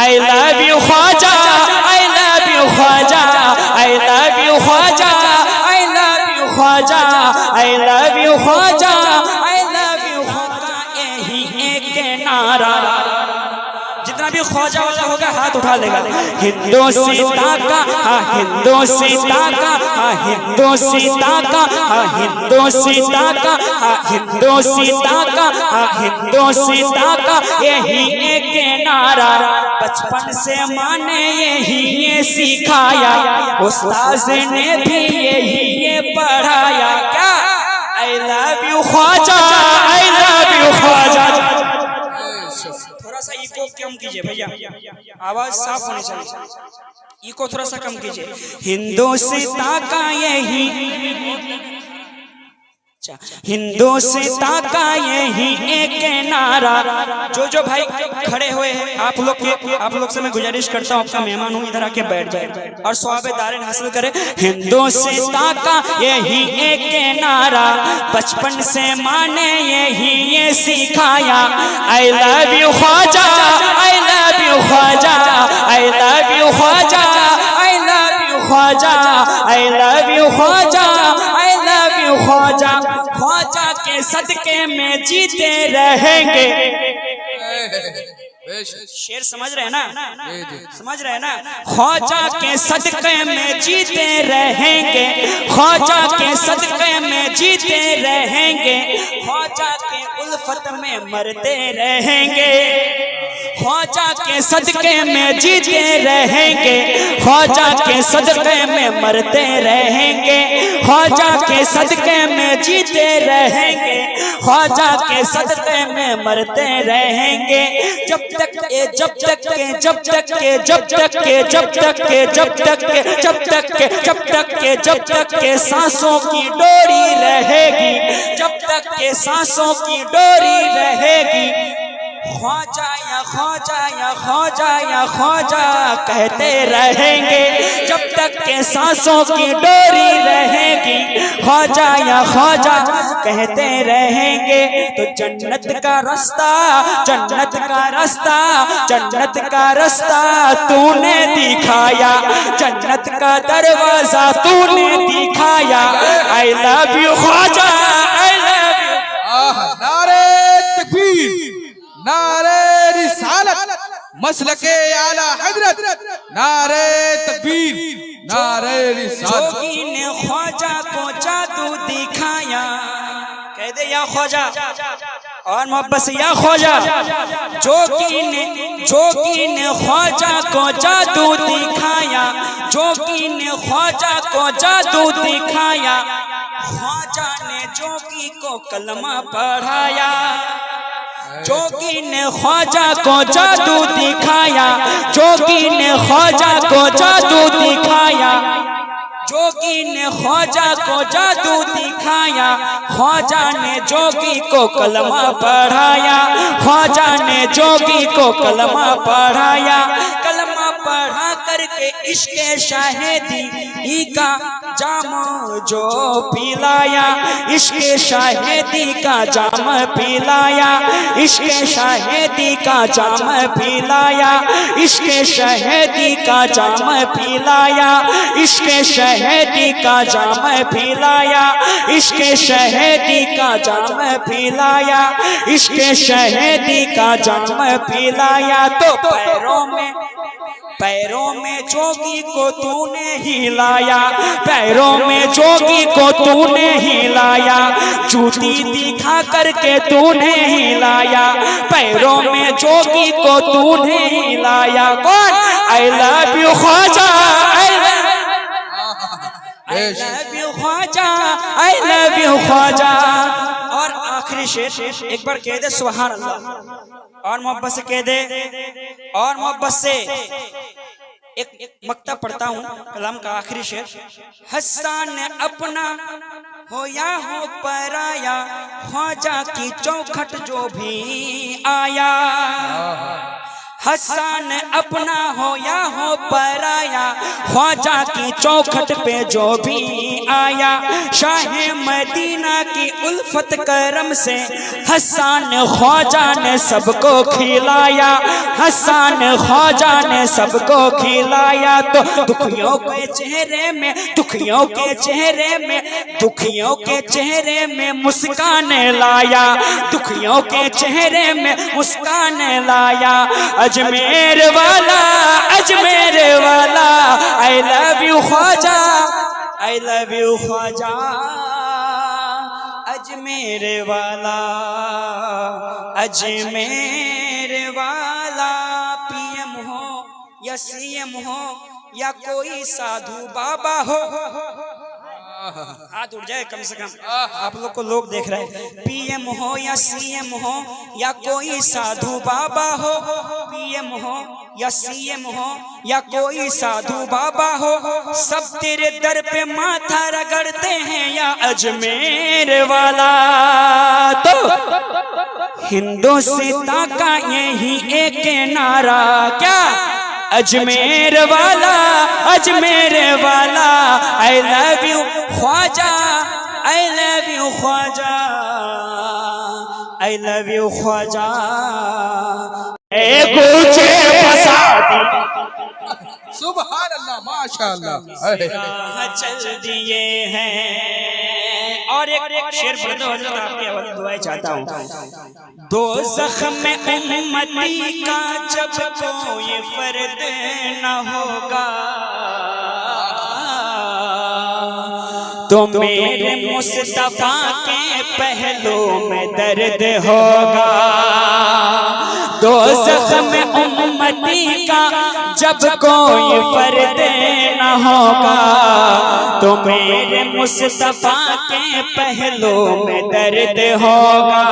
I love you Khwaja, I love you Khwaja, I love you Khwaja, I love you Khwaja, I love you Khwaja, I love you Khwaja, यही एक नारा। जितना भी ख्वाजा वाला होगा हाथ उठा लेगा। हिंदोस्ता का हाँ हिंदोस्ता का हाँ हिंदोस्ता का हाँ हिंदोस्ता का हाँ हिंदोस्ता का हाँ हिंदोस्ता का यही एक नारा। बचपन से माने यही ये सिखाया, उस्ताद ने भी यही ये पढ़ाया। क्या आई love you Khwaja, I love you Khwaja. थोड़ा सा इको कम कीजिए भैया, आवाज साफ होनी चाहिए। इको थोड़ा सा कम कीजिए। हिंदोस्ता का यही हिंदोस्ता का यही एक नारा। जो भाई खड़े हुए हैं आप लोग से मैं गुजारिश करता हूँ, आपका मेहमान हूँ, इधर आके बैठ जाए और सवाब-ए-दारैन हासिल करे। हिंदोस्ता का यही एक नारा, बचपन से माने यही ये सिखाया। I love you Khwaja, I love you Khwaja, I love you Khwaja, I love you Khwaja, I love you Khwaja, I love you Khwaja. Khwaja के सदके में जीते रहेंगे। शेर समझ रहे हैं ना, समझ रहे हैं ना। ख्वाजा के सदके में जीते रहेंगे, ख्वाजा के सदके में जीते रहेंगे, ख्वाजा के उल्फत में मरते रहेंगे, ख्वाजा के सदके में जीते रहेंगे, ख्वाजा के सदके में मरते रहेंगे, ख्वाजा के सदके में जीते रहेंगे, ख्वाजा के सदके में मरते रहेंगे। जब तक के जब तक के जब तक के जब तक के जब तक के जब तक के जब तक के जब तक के जब तक के सांसों की डोरी रहेगी, जब तक के सांसों की डोरी रहेगी। ख्वाजा या ख्वाजा या ख्वाजा या ख्वाजा कहते रहेंगे, जब तक के सांसों की डोरी रहेगी। ख्वाजा या ख्वाजा कहते रहेंगे। तो जन्नत का रास्ता, जन्नत का रास्ता, जन्नत का रास्ता तूने दिखाया, जन्नत का दरवाजा तूने दिखाया। I love you Khwaja, I love you. नारे तकबीर, नारे रिसालत, मसलके आला हजरत, नारे तकबीर, नारे रिसालत। जोगी ने ख्वाजा को जादू दिखाया, कह दे या ख्वाजा और मोहब्बत से या ख्वाजा। जोगी ने ख्वाजा को जादू दिखाया, जोगी ने ख्वाजा को जादू दिखाया, ख्वाजा ने जोगी को कलमा पढ़ाया। जोगी ने ख्वाजा को जादू दिखाया, जोगी ने ख्वाजा को जादू दिखाया, जोगी ने ख्वाजा को जादू दिखाया, ख्वाजा ने जोगी को कलमा पढ़ाया, ख्वाजा ने जोगी को कलमा पढ़ाया। कलमा पढ़ा करके इश्क़े शाहिदी का जाम जो पिलाया, इश्क़े शाहिदी का जाम पिलाया, इश्क़े शाहिदी का जाम पिलाया, इश्क़े शाहिदी का जाम पिलाया, इश्क़े शहीदी का जाम पिलाया, इश्क़े शहीदी का जाम पिलाया, इश्क़े शहीदी का जाम पिलाया। तो पैरों में जोगी को तूने हिलाया, पैरों में जोगी को तूने हिलाया, जूती दिखा करके तूने हिलाया, पैरों में जोगी को तूने हिलाया। कौन? I love you Khwaja, I love you Khwaja, I love you Khwaja. और आखिरी शेर एक बार कह दे सुभान अल्लाह, और मोहब्बत से कह दे, और मोहब्बत से एक मक्ता पढ़ता हूँ कलाम का आखिरी शेर। हसन अपना हो या हो पराया, ख्वाजा की चौखट जो भी आया, हसन अपना हो या हो पराया, ख्वाजा की चौखट पे जो भी आया, शाह मदीना की उल्फत करम से हसन ख्वाजा ने सबको खिलाया, हसन ख्वाजा ने सबको खिलाया। तो दुखियों के चेहरे में, दुखियों के चेहरे में, दुखियों के चेहरे में मुस्कान लाया, दुखियों के चेहरे में मुस्कान लाया। अजमेर वाला, अजमेर वाला, I love you Khwaja, I love you Khwaja. Ajmer वाला, अजमेर वाला, पीएम हो या सीएम हो या कोई साधु बाबा हो, हाथ उठ जाए कम से कम, आप लोग को लोग देख रहे हैं। पीएम हो या सीएम हो या कोई साधु बाबा हो, पीएम हो या सीएम हो या कोई साधु बाबा हो, सब तेरे दर पे माथा रगड़ते हैं या अजमेर वाला। तो हिंदुस्तान का यही एक नारा, क्या? अजमेर वाला, अजमेर वाला, I love you Khwaja, I love you Khwaja, I love you Khwaja. सुभान अल्लाह, माशाअल्लाह। चल दिए हैं। और एक शेर पढ़ दो हजरत, आपकी आवाज़ दुआएं चाहता हूँ। दो ज़ख्म में उम्मती का जब कोई फर्द न होगा, तो मेरे मुस्तफा के पहलू में दर्द होगा। दो ज़ख्म में उम्मती का जब कोई फर्द न होगा, तो मेरे मुस्तफा के पहलू में दर्द होगा।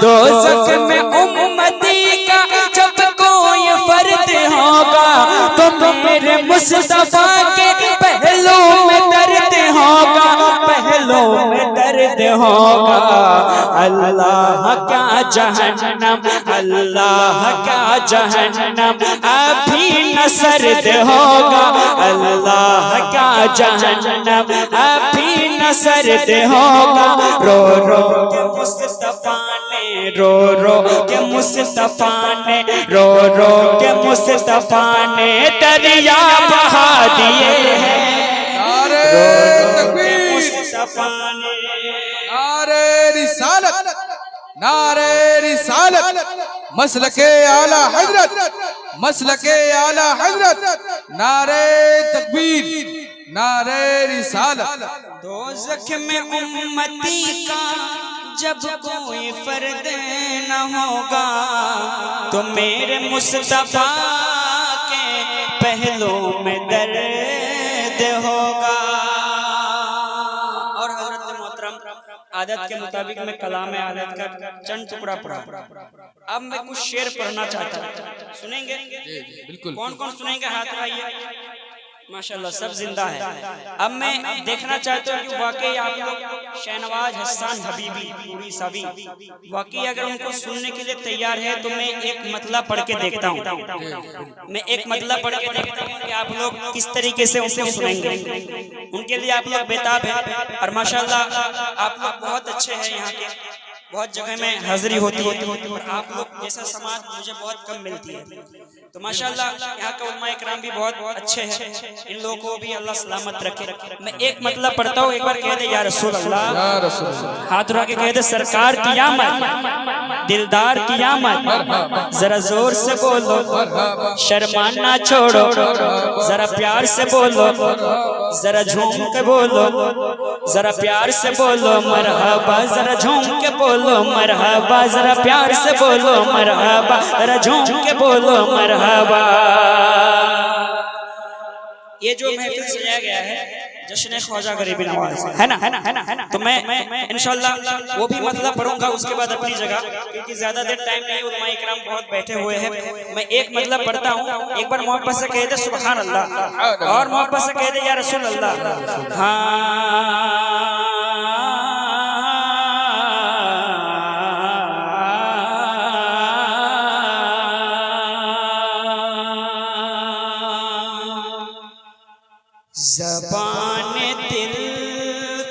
दो ज़ख्म में उम्मती का जब कोई फर्द होगा, तो मेरे मुस्तफा के पहलू में दर्द होगा, पहलू में दर्द होगा। अल्लाह क्या जहन्नम, अल्लाह क्या जहन्नम अभी न सर्द होगा, अल्लाह क्या जहन्नम अभी न सर्द होगा। रो रो के मुस्तफा ने, रो रो के मुस्तफा ने, रो रो के मुस्तफा ने दरिया बहा दिए हैं। नारे तकबीर, मुस्तफा ने, नारे रिसालत, नारे रिसालत, मसलके आला हजरत, मसलके आला हजरत, नारे तकबीर, नारे रिसालत। दो ज़ख्म में उम्मती का जब कोई फर्द न होगा, तो मेरे मुस्तफा के पहलू में दर्द होगा। और हजरत मोहतरम आदत के मुताबिक मैं कलाम आदत का चंद टुकड़ा पढ़ा। अब मैं कुछ शेर पढ़ना चाहता हूँ, सुनेंगे? बिल्कुल। कौन कौन सुनेंगे? हाथ उठाइए। माशाल्लाह सब जिंदा है। अब मैं देखना चाहता हूँ कि वाकई आप लोग शहनवाज हसन हबीबी पूरी सभी वाकई अगर उनको सुनने के लिए तैयार है, तो मैं एक मतलब पढ़ के देखता हूँ, मैं एक मतलब पढ़ के देखता हूँ कि आप लोग किस तरीके से उनको सुनेंगे। उनके लिए आप लोग बेताब है। और माशाल्लाह आप लोग बहुत अच्छे हैं, यहाँ के बहुत जगह में हाजिरी होती है, और आप लोग जैसा समाज मुझे बहुत कम मिलती है। तो माशाल्लाह यहाँ का उलमा इकराम भी बहुत अच्छे हैं, इन लोगों को भी अल्लाह सलामत रखे। मैं एक मतलब पढ़ता हूँ, एक बार कह दे या रसूल अल्लाह, हाथ उठा के कह दे सरकार की आमद, दिलदार की आमद, जरा जोर से बोलो, शर्माना छोड़ो, जरा प्यार से बोलो, जरा झूम के बोलो, जरा प्यार से बोलो मरहबा, जरा झूम के बोलो मरहबा, जरा प्यार से बोलो मरहबा, जरा झूम के बोलो मरहबा। ये जो महफिल सजाया गया है जश्न ख्वाजा गरीबी नवाज, है ना? तो मैं इंशाल्लाह वो भी मतलब पढ़ूंगा उसके बाद अपनी जगह, क्योंकि ज्यादा देर टाइम नहीं, उलमा इकराम बहुत बैठे हुए हैं। मैं एक मतलब पढ़ता हूँ, एक बार मोहब्बत से कह दे सुभान अल्लाह, और मोहब्बत से कह दे या रसूल अल्लाह। हाँ ज़बान दिल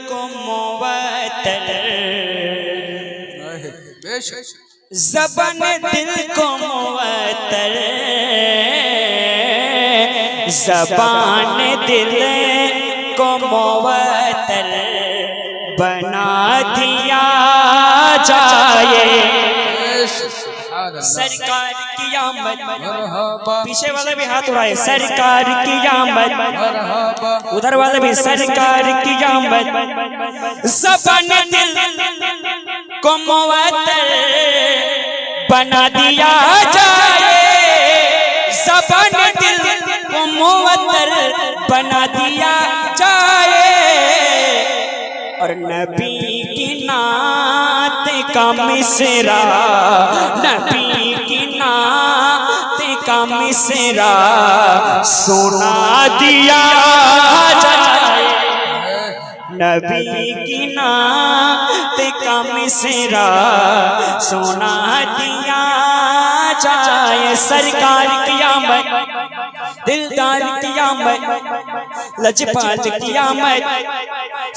को मुअत्तर, बेशक ज़बान दिल को मुअत्तर, ज़बान दिल को मुअत्तर बना दिया जाए। सरकार की आमद, पीछे वाले भी हाथ उठाए, सरकार की आमद, उधर वाले भी सरकार की आमद, ज़बान दिल को मुअत्तर बना दिया जाए, ज़बान दिल को मुअत्तर बना दिया जाए, और नबी की नात का मिसरा, नबी की नात का मिसरा सुना दिया जाए, नबी की नात का मिसरा सुना दिया जाए। सरकार की आमद, दिलदार की आमद, लजपाल की आमद,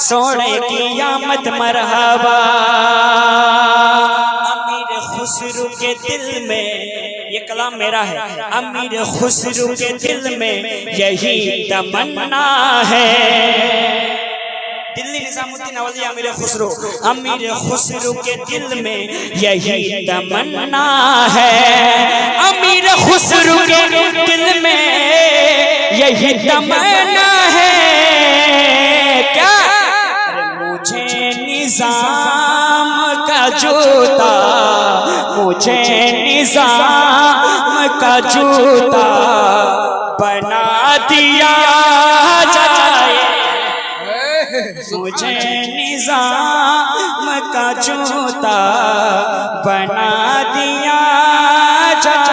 सोने की आमद मरहबा। अमीर खुसरू के दिल में, ये कलाम मेरा है, अमीर खुसरू के दिल में यही तमन्ना है। दिल्ली निजामुद्दीन औलिया अमीर खुसरू, अमीर खुसरू के दिल में यही तमन्ना है, अमीर खुसरू के दिल में यही तमन्ना है। क्या? मुझे निजाम का जूता, मुझे निजाम का जूता बना दिया जाए, मुझे निजाम का जूता बना दिया जाए।